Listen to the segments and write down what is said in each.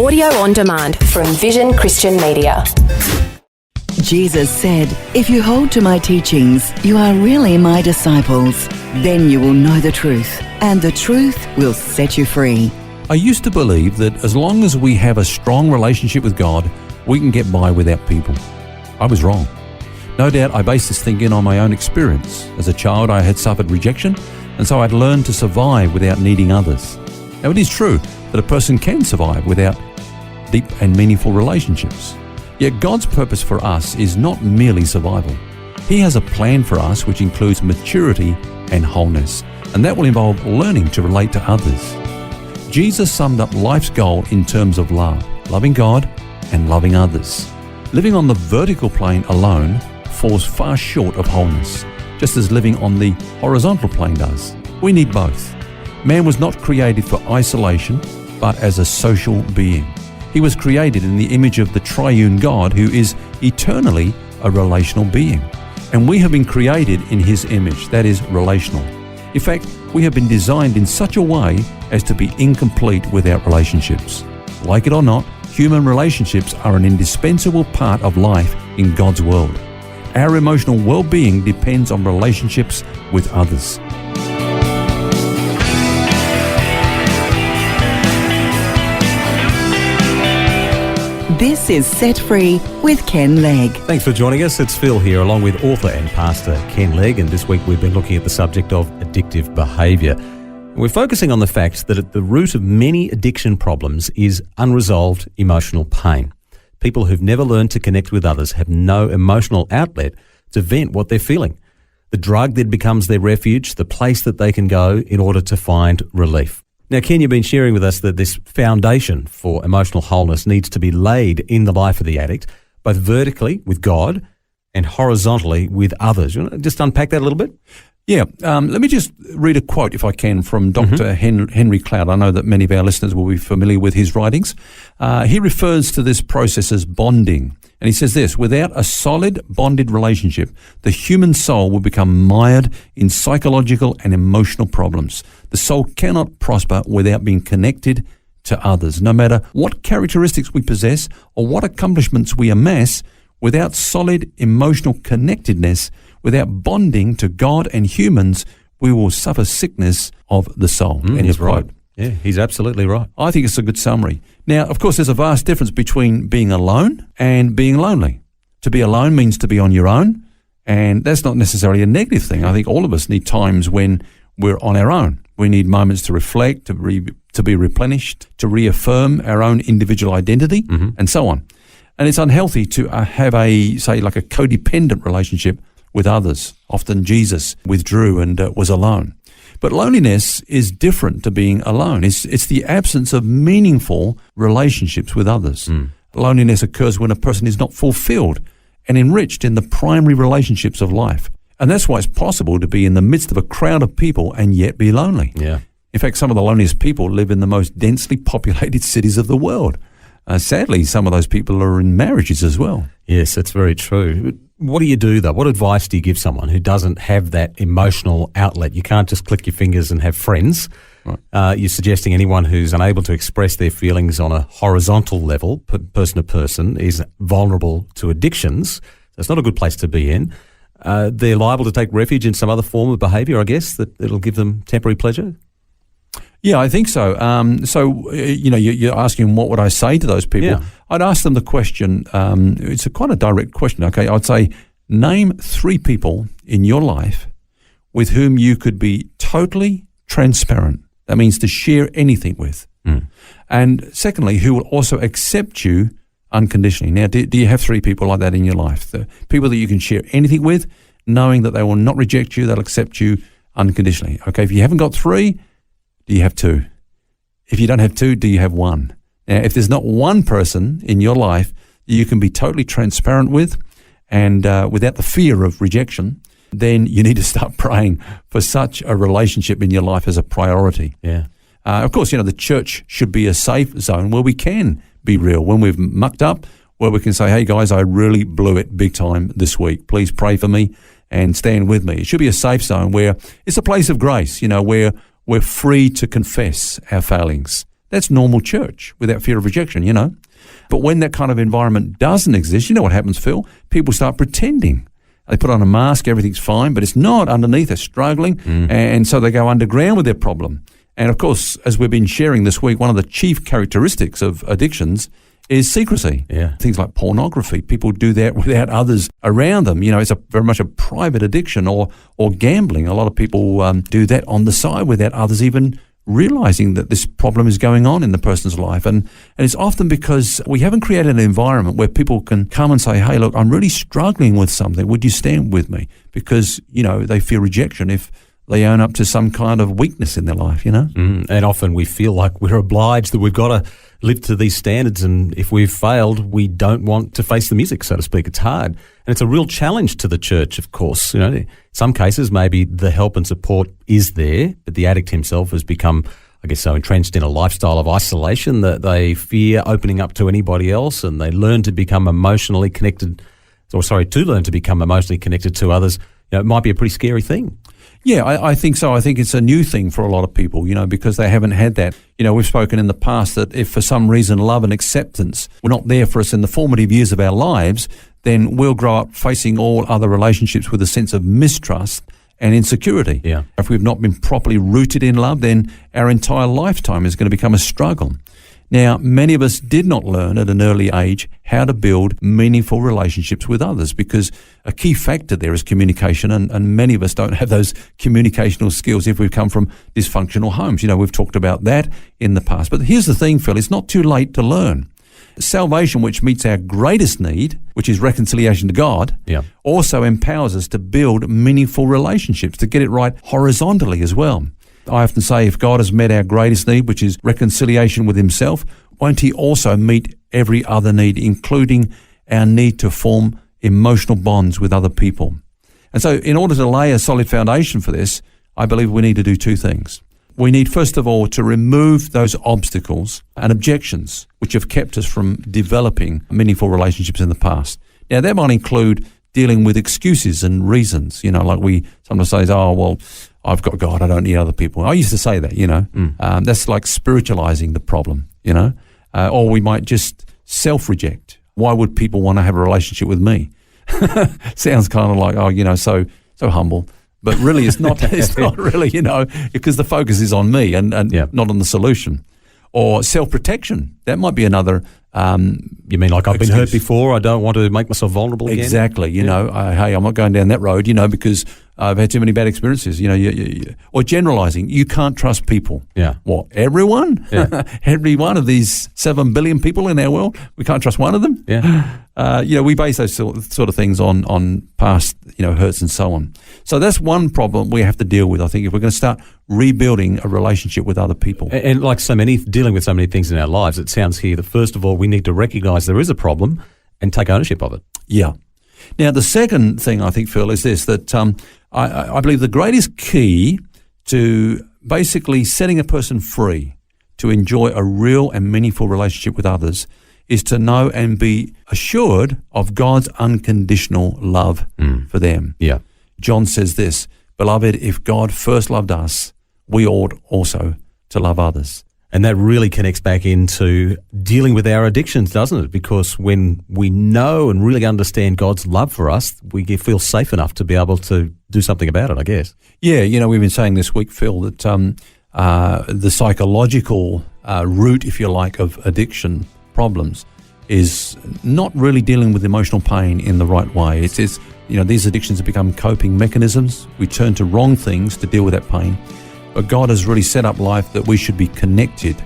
Audio on demand from Vision Christian Media. Jesus said, "If you hold to my teachings, you are really my disciples. Then you will know the truth, and the truth will set you free." I used to believe that as long as we have a strong relationship with God, we can get by without people. I was wrong. No doubt I based this thinking on my own experience. As a child, I had suffered rejection, and so I'd learned to survive without needing others. Now, it is true that a person can survive without deep and meaningful relationships. Yet God's purpose for us is not merely survival. He has a plan for us which includes maturity and wholeness, and that will involve learning to relate to others. Jesus summed up life's goal in terms of love, loving God and loving others. Living on the vertical plane alone falls far short of wholeness, just as living on the horizontal plane does. We need both. Man was not created for isolation, but as a social being. He was created in the image of the triune God, who is eternally a relational being. And we have been created in His image, that is, relational. In fact, we have been designed in such a way as to be incomplete without relationships. Like it or not, human relationships are an indispensable part of life in God's world. Our emotional well-being depends on relationships with others. This is Set Free with Ken Legg. Thanks for joining us. It's Phil here, along with author and pastor Ken Legg, and this week we've been looking at the subject of addictive behaviour. We're focusing on the fact that at the root of many addiction problems is unresolved emotional pain. People who've never learned to connect with others have no emotional outlet to vent what they're feeling. The drug then becomes their refuge, the place that they can go in order to find relief. Now, Ken, you've been sharing with us that this foundation for emotional wholeness needs to be laid in the life of the addict, both vertically with God and horizontally with others. You want to just unpack that a little bit? Yeah, let me just read a quote, if I can, from Dr. Henry Cloud. I know that many of our listeners will be familiar with his writings. He refers to this process as bonding. And he says this: without a solid bonded relationship, the human soul will become mired in psychological and emotional problems. The soul cannot prosper without being connected to others. No matter what characteristics we possess or what accomplishments we amass, without solid emotional connectedness, without bonding to God and humans, we will suffer sickness of the soul. And he's right. Yeah, he's absolutely right. I think it's a good summary. Now, of course, there's a vast difference between being alone and being lonely. To be alone means to be on your own, and that's not necessarily a negative thing. I think all of us need times when we're on our own. We need moments to reflect, to be replenished, to reaffirm our own individual identity, and so on. And it's unhealthy to have a codependent relationship with others. Often Jesus withdrew and was alone. But loneliness is different to being alone. It's the absence of meaningful relationships with others. Loneliness occurs when a person is not fulfilled and enriched in the primary relationships of life. And that's why it's possible to be in the midst of a crowd of people and yet be lonely. Yeah. In fact, some of the loneliest people live in the most densely populated cities of the world. Sadly, some of those people are in marriages as well. Yes, that's very true. What do you do, though? What advice do you give someone who doesn't have that emotional outlet? You can't just click your fingers and have friends. Right. You're suggesting anyone who's unable to express their feelings on a horizontal level, person to person, is vulnerable to addictions. So it's not a good place to be in. They're liable to take refuge in some other form of behaviour, I guess, that it'll give them temporary pleasure. Yeah, I think so. You're asking what would I say to those people? Yeah. I'd ask them the question. It's quite a direct question. Okay, I'd say, name 3 people in your life with whom you could be totally transparent. That means to share anything with. And secondly, who will also accept you unconditionally. Now, do you have 3 people like that in your life? The people that you can share anything with, knowing that they will not reject you, they'll accept you unconditionally. Okay, if you haven't got 3, do you have 2? If you don't have 2, do you have 1? Now, if there's not one person in your life you can be totally transparent with and without the fear of rejection, then you need to start praying for such a relationship in your life as a priority. Yeah. Of course, the church should be a safe zone where we can be real. When we've mucked up, where we can say, hey guys, I really blew it big time this week. Please pray for me and stand with me. It should be a safe zone where it's a place of grace, where we're free to confess our failings, That's normal church without fear of rejection, you know. But when that kind of environment doesn't exist, you know what happens, Phil? People start pretending. They put on a mask, everything's fine, but it's not. Underneath, they're struggling, and so they go underground with their problem. And of course, as we've been sharing this week, one of the chief characteristics of addictions is secrecy. Yeah. Things like pornography. People do that without others around them. You know, it's very much a private addiction, or gambling. A lot of people do that on the side without others even realizing that this problem is going on in the person's life. And it's often because we haven't created an environment where people can come and say, hey, look, I'm really struggling with something. Would you stand with me? Because, you know, they fear rejection if they own up to some kind of weakness in their life, you know? And often we feel like we're obliged, that we've got to live to these standards, and if we've failed, we don't want to face the music, so to speak. It's hard. And it's a real challenge to the church, of course. You know, in some cases, maybe the help and support is there, but the addict himself has become, I guess, so entrenched in a lifestyle of isolation that they fear opening up to anybody else, and they learn to become emotionally connected, to learn to become emotionally connected to others. You know, it might be a pretty scary thing. Yeah, I think so. I think it's a new thing for a lot of people, you know, because they haven't had that. You know, we've spoken in the past that if for some reason love and acceptance were not there for us in the formative years of our lives, then we'll grow up facing all other relationships with a sense of mistrust and insecurity. Yeah. If we've not been properly rooted in love, then our entire lifetime is going to become a struggle. Now, many of us did not learn at an early age how to build meaningful relationships with others, because a key factor there is communication, and many of us don't have those communicational skills if we've come from dysfunctional homes. You know, we've talked about that in the past. But here's the thing, Phil, it's not too late to learn. Salvation, which meets our greatest need, which is reconciliation to God, also empowers us to build meaningful relationships, to get it right horizontally as well. I often say, if God has met our greatest need, which is reconciliation with himself, won't he also meet every other need, including our need to form emotional bonds with other people? And so in order to lay a solid foundation for this, I believe we need to do two things. We need, first of all, to remove those obstacles and objections which have kept us from developing meaningful relationships in the past. Now, that might include dealing with excuses and reasons, you know, like we sometimes say, oh, well, I've got God, I don't need other people. I used to say that, you know. That's like spiritualizing the problem, you know. Or we might just self-reject. Why would people want to have a relationship with me? Sounds kind of like, oh, you know, so humble. But really, it's not. It's not really, you know, because the focus is on me and not on the solution. Or self-protection. That might be another. You mean like I've been hurt before? I don't want to make myself vulnerable again? Exactly. You know, hey, I'm not going down that road, you know, because I've had too many bad experiences, you know. Or generalizing. You can't trust people. Yeah. What? Everyone? Yeah. Every one of these 7 billion people in our world, we can't trust one of them? Yeah. You know, we base those sort of things on past, you know, hurts and so on. So that's one problem we have to deal with, I think, if we're going to start rebuilding a relationship with other people. And like dealing with so many things in our lives, it sounds here that first of all, we need to recognize there is a problem and take ownership of it. Yeah. Now, the second thing I think, Phil, is this, that I believe the greatest key to basically setting a person free to enjoy a real and meaningful relationship with others is to know and be assured of God's unconditional love for them. Yeah. John says this, beloved, if God first loved us, we ought also to love others. And that really connects back into dealing with our addictions, doesn't it? Because when we know and really understand God's love for us, we feel safe enough to be able to do something about it, I guess. Yeah, you know, we've been saying this week, Phil, that the psychological root, if you like, of addiction problems is not really dealing with emotional pain in the right way. It's you know, these addictions have become coping mechanisms. We turn to wrong things to deal with that pain. But God has really set up life that we should be connected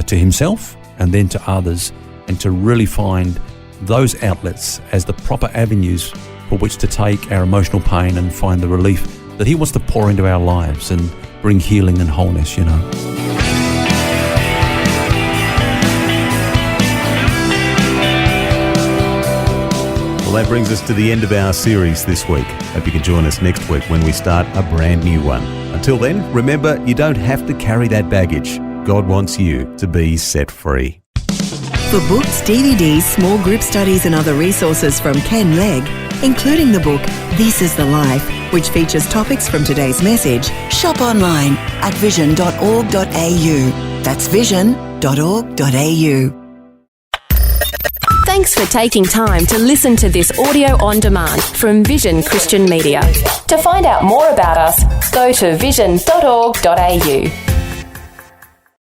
to himself and then to others, and to really find those outlets as the proper avenues for which to take our emotional pain and find the relief that he wants to pour into our lives and bring healing and wholeness, you know. Well, that brings us to the end of our series this week. Hope you can join us next week when we start a brand new one. Until then, remember, you don't have to carry that baggage. God wants you to be set free. For books, DVDs, small group studies and other resources from Ken Legg, including the book This is the Life, which features topics from today's message, shop online at vision.org.au. That's vision.org.au. vision.org.au. Thanks for taking time to listen to this audio on demand from Vision Christian Media. To find out more about us, go to vision.org.au.